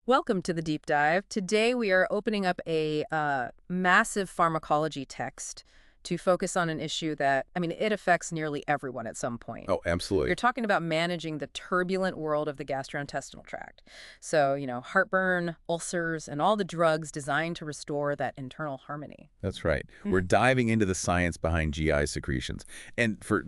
Welcome to the deep dive. Today we are opening up a massive pharmacology text to focus on an issue that, it affects nearly everyone at some point. Oh, You're absolutely. talking about managing the turbulent world of the gastrointestinal tract. So, heartburn, ulcers, and all the drugs designed to restore that internal harmony. That's right. We're Mhm. diving into the science behind GI secretions. And for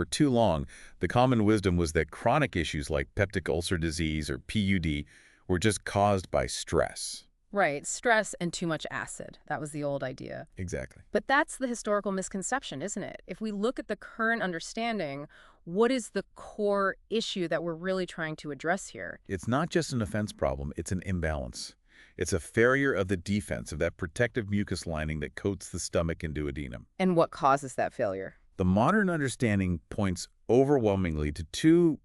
too long, the common wisdom was that chronic issues like peptic ulcer disease or PUD were just caused by stress. Right, stress and too much acid. That was the old idea. Exactly. But that's the historical misconception, isn't it? If we look at the current understanding, what is the core issue that we're really trying to address here? It's not just an offense problem, it's an imbalance. It's a failure of the defense of that protective mucus lining that coats the stomach and duodenum. And what causes that failure? The modern understanding points overwhelmingly to two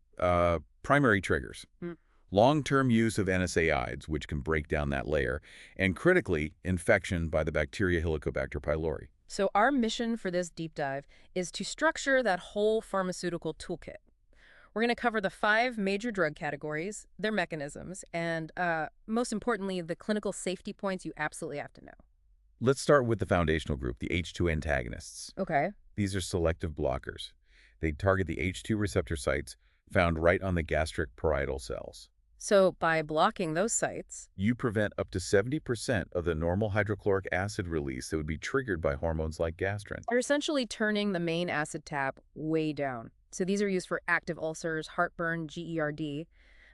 primary triggers. Mm. Long-term use of NSAIDs, which can break down that layer, and critically, infection by the bacteria Helicobacter pylori. So our mission for this deep dive is to structure that whole pharmaceutical toolkit. We're going to cover the 5 major drug categories, their mechanisms, and most importantly, the clinical safety points you absolutely have to know. Let's start with the foundational group, the H2 antagonists. Okay. These are selective blockers. They target the H2 receptor sites found right on the gastric parietal cells. So by blocking those sites, You prevent up to 70% of the normal hydrochloric acid release that would be triggered by hormones like gastrin. you're essentially turning the main acid tap way down. So these are used for active ulcers, heartburn, GERD.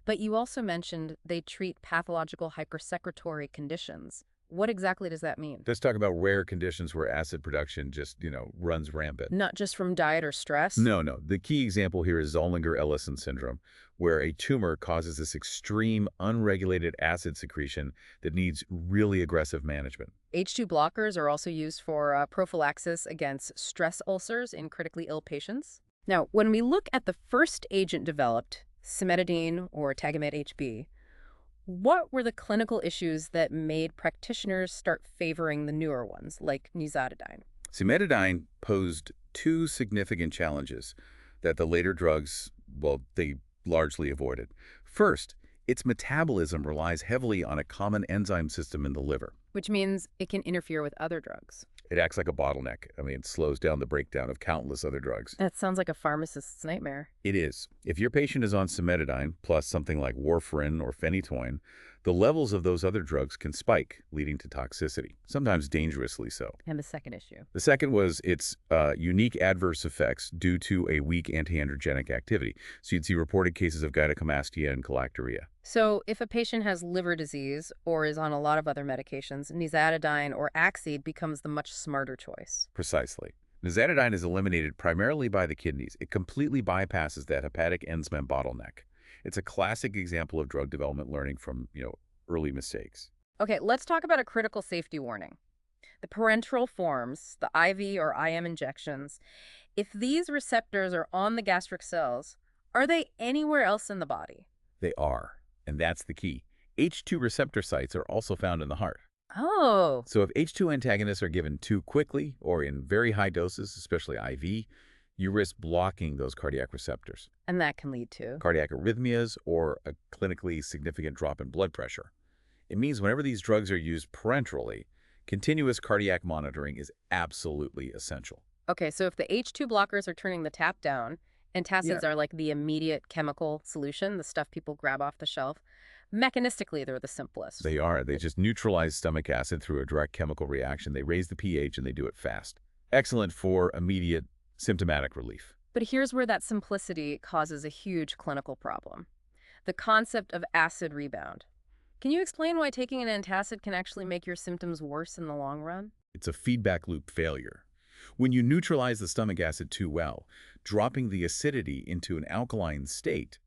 But you also mentioned they treat pathological hypersecretory conditions. What exactly does that mean? Let's talk about rare conditions where acid production just, runs rampant. Not just from diet or stress? No, no. The key example here is Zollinger-Ellison syndrome, where a tumor causes this extreme, unregulated acid secretion that needs really aggressive management. H2 blockers are also used for prophylaxis against stress ulcers in critically ill patients. Now, when we look at the first agent developed, cimetidine or Tagamet HB, what were the clinical issues that made practitioners start favoring the newer ones, like nizatidine? Cimetidine posed two significant challenges that the later drugs, well, they largely avoided. First, its metabolism relies heavily on a common enzyme system in the liver. Which means it can interfere with other drugs. It acts like a bottleneck. It slows down the breakdown of countless other drugs. That sounds like a pharmacist's nightmare. It is. If your patient is on cimetidine plus something like warfarin or phenytoin, the levels of those other drugs can spike, leading to toxicity, sometimes dangerously so. And the second issue. The second was its unique adverse effects due to a weak antiandrogenic activity. So you'd see reported cases of gynecomastia and galactorrhea. So if a patient has liver disease or is on a lot of other medications, nizatidine or Axide becomes the much smarter choice. Precisely. Nizatidine is eliminated primarily by the kidneys. It completely bypasses that hepatic enzyme bottleneck. It's a classic example of drug development learning from, early mistakes. Okay, let's talk about a critical safety warning. The parenteral forms, the IV or IM injections, if these receptors are on the gastric cells, are they anywhere else in the body? They are, and that's the key. H2 receptor sites are also found in the heart. Oh, So if H2 antagonists are given too quickly or in very high doses, especially IV, you risk blocking those cardiac receptors, and that can lead to. cardiac arrhythmias, or a clinically significant drop in blood pressure. It means whenever these drugs are used parenterally, continuous cardiac monitoring is absolutely essential. Okay, so if the H2 blockers are turning the tap down, antacids are like the immediate chemical solution, the stuff people grab off the shelf. Mechanistically, they're the simplest. They are. They just neutralize stomach acid through a direct chemical reaction. They raise the pH and they do it fast. Excellent for immediate symptomatic relief. But here's where that simplicity causes a huge clinical problem. The concept of acid rebound. Can you explain why taking an antacid can actually make your symptoms worse in the long run? It's a feedback loop failure. When you neutralize the stomach acid too well, dropping the acidity into an alkaline state,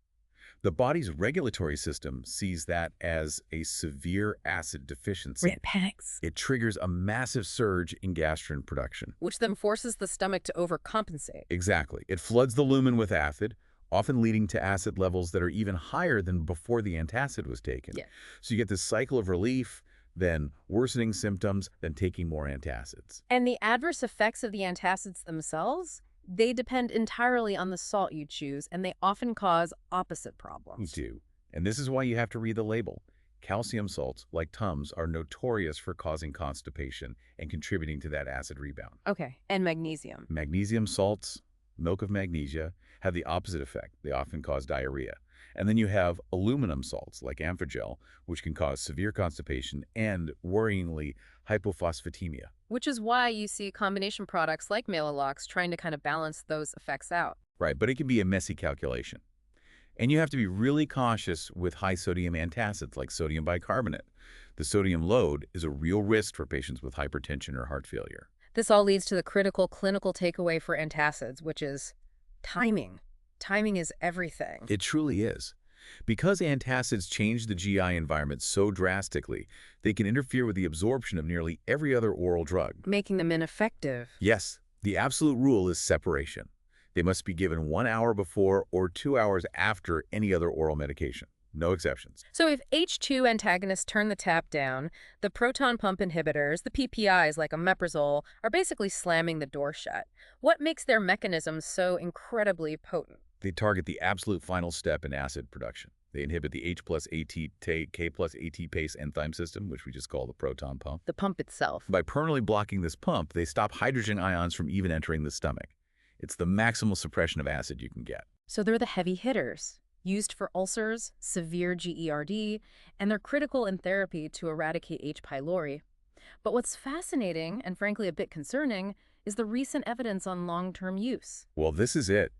the body's regulatory system sees that as a severe acid deficiency. It panics. It triggers a massive surge in gastrin production. Which then forces the stomach to overcompensate. Exactly. It floods the lumen with acid, often leading to acid levels that are even higher than before the antacid was taken. Yeah. So you get this cycle of relief, then worsening symptoms, then taking more antacids. And the adverse effects of the antacids themselves, they depend entirely on the salt you choose, and they often cause opposite You problems. do. And this is why you have to read the label. Calcium salts, like Tums, are notorious for causing constipation and contributing to that acid rebound. Okay, and magnesium. Magnesium salts, milk of magnesia, have the opposite effect. They often cause diarrhea. And then you have aluminum salts, like Amphigel, which can cause severe constipation and, worryingly, hypophosphatemia. Which is why you see combination products like Maalox trying to kind of balance those effects out. Right, but it can be a messy calculation. And you have to be really cautious with high-sodium antacids, like sodium bicarbonate. The sodium load is a real risk for patients with hypertension or heart failure. This all leads to the critical clinical takeaway for antacids, which is timing. Timing is everything. It truly is. Because antacids change the GI environment so drastically, they can interfere with the absorption of nearly every other oral drug. Making them ineffective. Yes, the absolute rule is separation. They must be given 1 hour before or 2 hours after any other oral medication. No exceptions. So if H2 antagonists turn the tap down, the proton pump inhibitors, the PPIs like omeprazole, are basically slamming the door shut. What makes their mechanism so incredibly potent? They target the absolute final step in acid production. They inhibit the H plus AT, K plus ATPase enzyme system, which we just call the proton pump. The pump itself. By permanently blocking this pump, they stop hydrogen ions from even entering the stomach. It's the maximal suppression of acid you can get. So they're the heavy hitters, used for ulcers, severe GERD, and they're critical in therapy to eradicate H. pylori. But what's fascinating, and frankly a bit concerning, is the recent evidence on long-term use. Well, this is it.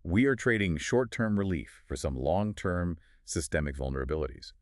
We are trading short-term relief for some long-term systemic vulnerabilities.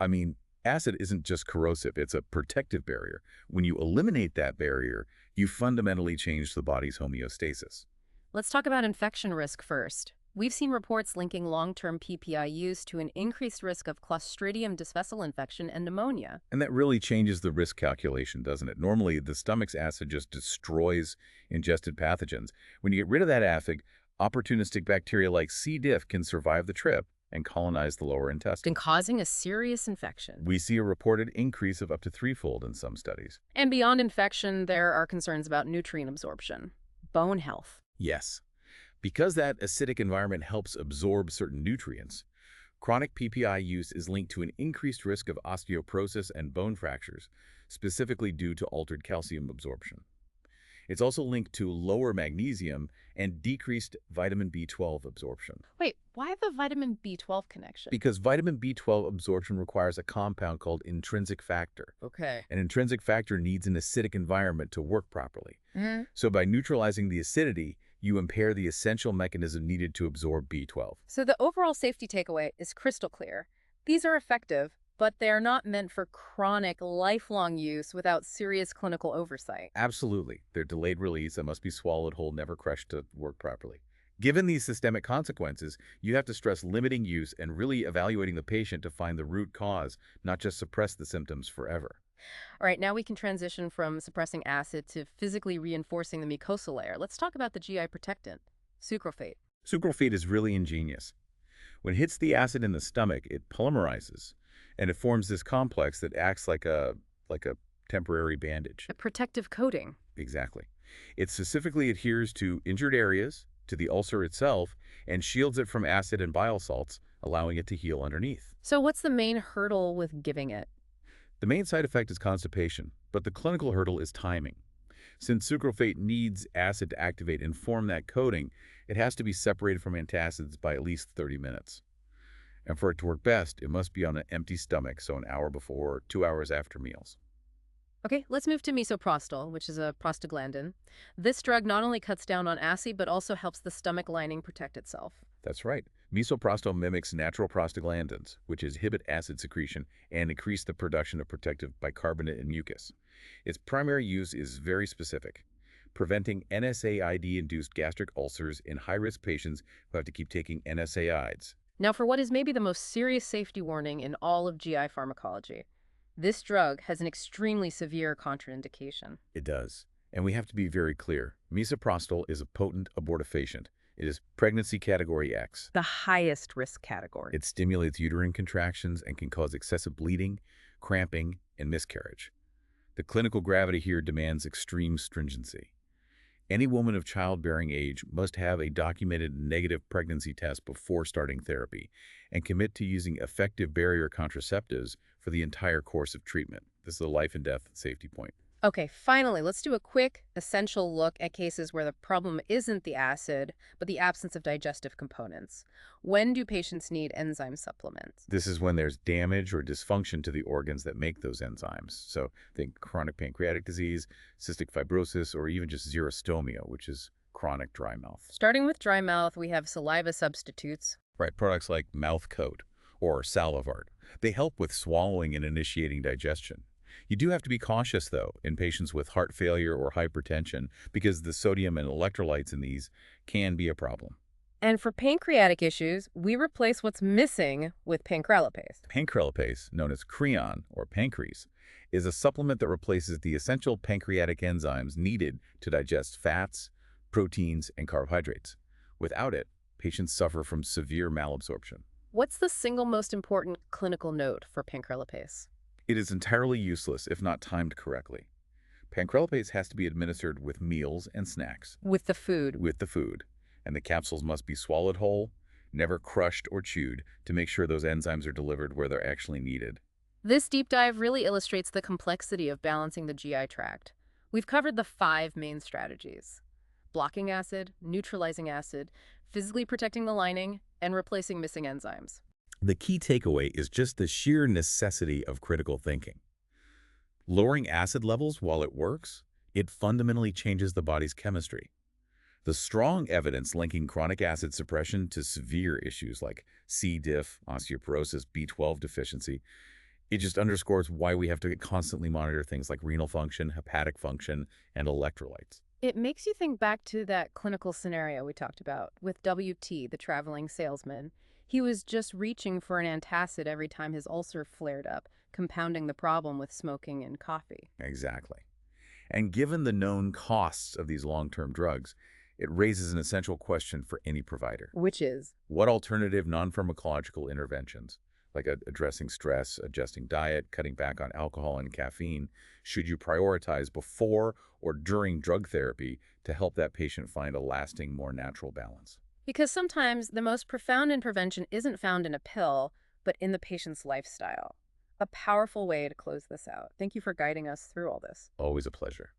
I mean, acid isn't just corrosive, it's a protective barrier. When you eliminate that barrier, you fundamentally change the body's homeostasis. Let's talk about infection risk first. We've seen reports linking long-term PPI use to an increased risk of Clostridium difficile infection and pneumonia. And that really changes the risk calculation, doesn't it? Normally, the stomach's acid just destroys ingested pathogens. When you get rid of that acid, opportunistic bacteria like C. diff can survive the trip and colonize the lower intestine, And causing a serious infection. We see a reported increase of up to threefold in some studies. And beyond infection, there are concerns about nutrient absorption, bone health. Yes. Because that acidic environment helps absorb certain nutrients, chronic PPI use is linked to an increased risk of osteoporosis and bone fractures, specifically due to altered calcium absorption. It's also linked to lower magnesium and decreased vitamin B12 absorption. Wait, why the vitamin B12 connection? Because vitamin B12 absorption requires a compound called intrinsic factor. Okay. An intrinsic factor needs an acidic environment to work properly. So by neutralizing the acidity, you impair the essential mechanism needed to absorb B12. So the overall safety takeaway is crystal clear. These are effective, but they are not meant for chronic, lifelong use without serious clinical oversight. Absolutely. They're delayed release and must be swallowed whole, never crushed to work properly. Given these systemic consequences, you have to stress limiting use and really evaluating the patient to find the root cause, not just suppress the symptoms forever. All right, now we can transition from suppressing acid to physically reinforcing the mucosal layer. Let's talk about the GI protectant, sucralfate. Sucralfate is really ingenious. When it hits the acid in the stomach, it polymerizes, and it forms this complex that acts like a temporary bandage. A protective coating. Exactly. It specifically adheres to injured areas, to the ulcer itself, and shields it from acid and bile salts, allowing it to heal underneath. So what's the main hurdle with giving it? The main side effect is constipation, but the clinical hurdle is timing. Since sucralfate needs acid to activate and form that coating, it has to be separated from antacids by at least 30 minutes. And for it to work best, it must be on an empty stomach, so an hour before or 2 hours after meals. Okay, let's move to Misoprostol, which is a prostaglandin. This drug not only cuts down on acid, but also helps the stomach lining protect itself. That's right. Misoprostol mimics natural prostaglandins, which inhibit acid secretion and increase the production of protective bicarbonate and mucus. Its primary use is very specific, preventing NSAID-induced gastric ulcers in high-risk patients who have to keep taking NSAIDs. Now for what is maybe the most serious safety warning in all of GI pharmacology. This drug has an extremely severe contraindication. It does. And we have to be very clear. Misoprostol is a potent abortifacient. It is pregnancy category X. The highest risk category. It stimulates uterine contractions and can cause excessive bleeding, cramping, and miscarriage. The clinical gravity here demands extreme stringency. Any woman of childbearing age must have a documented negative pregnancy test before starting therapy and commit to using effective barrier contraceptives for the entire course of treatment. This is a life and death safety point. Okay, finally, let's do a quick, essential look at cases where the problem isn't the acid, but the absence of digestive components. When do patients need enzyme supplements? This is when there's damage or dysfunction to the organs that make those enzymes. So think chronic pancreatic disease, cystic fibrosis, or even just xerostomia, which is chronic dry mouth. Starting with dry mouth, we have saliva substitutes. Right, products like mouth coat or Salivart. They help with swallowing and initiating digestion. You do have to be cautious, though, in patients with heart failure or hypertension because the sodium and electrolytes in these can be a problem. And for pancreatic issues, we replace what's missing with pancrelipase. Pancrelipase, known as Creon or Pancrease, is a supplement that replaces the essential pancreatic enzymes needed to digest fats, proteins, and carbohydrates. Without it, patients suffer from severe malabsorption. What's the single most important clinical note for pancrelipase? It is entirely useless if not timed correctly. Pancrelipase has to be administered with meals and snacks, With the food. and the capsules must be swallowed whole, never crushed or chewed, to make sure those enzymes are delivered where they're actually needed. This deep dive really illustrates the complexity of balancing the GI tract. We've covered the 5 main strategies: blocking acid, neutralizing acid, physically protecting the lining, and replacing missing enzymes. The key takeaway is just the sheer necessity of critical thinking. Lowering acid levels while it works, it fundamentally changes the body's chemistry. The strong evidence linking chronic acid suppression to severe issues like C. diff, osteoporosis, B12 deficiency, it just underscores why we have to constantly monitor things like renal function, hepatic function, and electrolytes. It makes you think back to that clinical scenario we talked about with WT, the traveling salesman. He was just reaching for an antacid every time his ulcer flared up, compounding the problem with smoking and coffee. Exactly. And given the known costs of these long-term drugs, it raises an essential question for any provider. Which is, What alternative non-pharmacological interventions, like addressing stress, adjusting diet, cutting back on alcohol and caffeine, should you prioritize before or during drug therapy to help that patient find a lasting, more natural balance? because sometimes the most profound intervention isn't found in a pill, but in the patient's lifestyle. A powerful way to close this out. Thank you for guiding us through all this. Always a pleasure.